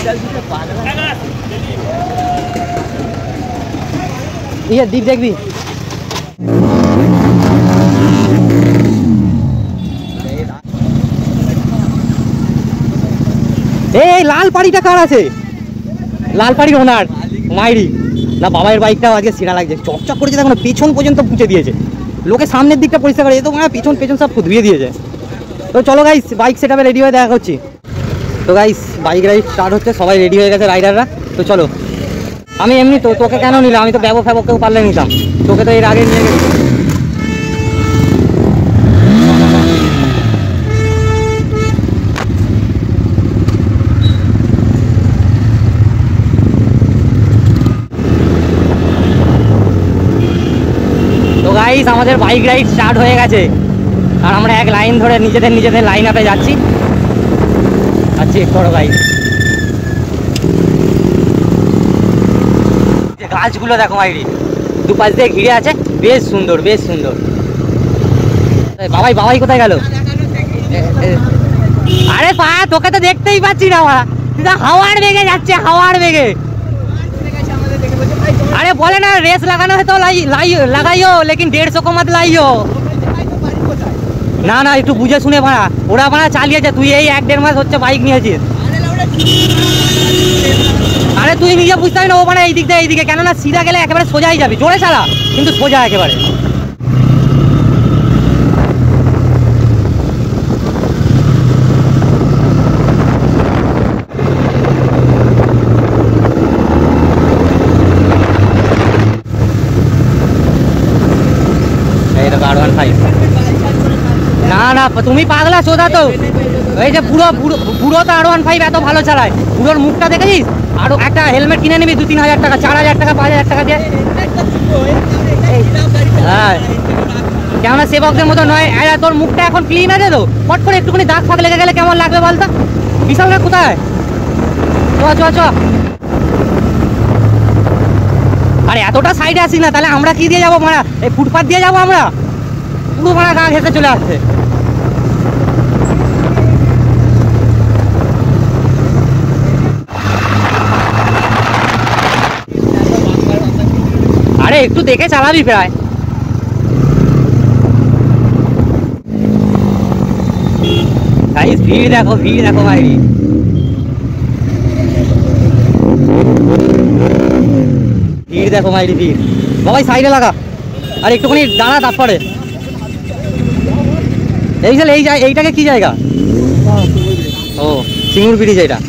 ये दीप देखबी এই লাল পাড়িটা কার আছে? লাল পাড়ির ওনার মাইরি না। বাবার বাইকটাও আজকে সিরা লাগছে, চকচক করেছে, দেখো পেছন পর্যন্ত পুঁছে দিয়েছে। লোকে সামনের দিকটা পরিষ্কার করে, এ তো মানে পেছন পেছন সব ধুয়ে দিয়েছে। তো চলো গাইস, বাইক সেটআপে রেডি হয়ে দেখা করছি। তো গাইস বাইক রাইড স্টার্ট হচ্ছে, সবাই রেডি হয়ে গেছে রাইডাররা। তো চলো। আমি এমনি তো তোকে কেন নিলাম, আমি তো ব্যবসা কেউ পারলে নিতাম, তোকে তো এর আগে নিয়ে গেছি। গাইস আমাদের বাইক রাইড স্টার্ট হয়ে গেছে, আর আমরা এক লাইন ধরে নিজেদের লাইন আপে যাচ্ছি। আর চেক করো গাইস, যে গাছগুলো দেখো মাইরি, দুপাশ দিয়ে ঘিরে আছে, বেশ সুন্দর বেশ সুন্দর। বাবাই কোথায় গেল? আরে পা তোকে তো দেখতেই পাচ্ছি না, তুই তো হাওয়ার বেগে যাচ্ছে, হাওয়ার বেগে। अरे बोले ना रेस लगाना है तो लगाइयो, लेकिन 150 को मत लाइयो। ना ना একটু বুঝে শুনে ভাড়া, ওরা ভাড়া চালিয়েছে, তুই এই 1-1.5 মাস হচ্ছে বাইক নিয়েছিস। আরে তুই নিজে বুঝতে পারি না, ও মানে এই দিক দিয়ে এইদিকে, কেননা সিধা গেলে একেবারে সোজাই যাবি, জোরে চালা কিন্তু সোজা একেবারে। না না তুমি পাগলা সোজা তো, এই যে বুড়ো তো R15 এত ভালো চালায়, বুড়োর মুখটা দেখেছিস? আরো একটা হেলমেট কিনে নিবি 2-3 হাজার টাকা, 4,000 টাকা 5,000 টাকা দিয়ে। হ্যাঁ কেমন সেবকদের মতো নয়, তোর মুখটা এখন ক্লিন আছে তো, ফট করে একটুখানি দাগ ফাঁক লেগে গেলে কেমন লাগবে বলতো? বিশাল না কোথায়? চ আরে এতটা সাইডে আসিস না, তাহলে আমরা কি দিয়ে যাবো মারা? এই ফুটপাথ দিয়ে যাবো আমরা, পুরো মারা গা ঘেঁষে চলে আসছে। আরে একটু দেখে চালাবি প্রায়। ভিড় দেখো ভাই, ভিড় দেখো মাইরি ভিড়। বাবাই সাইডে লাগা, আর একটুখানি দাঁড়া, তারপরে এইটাকে কি জায়গা? ও সিঙ্গুর ব্রিজ এটা।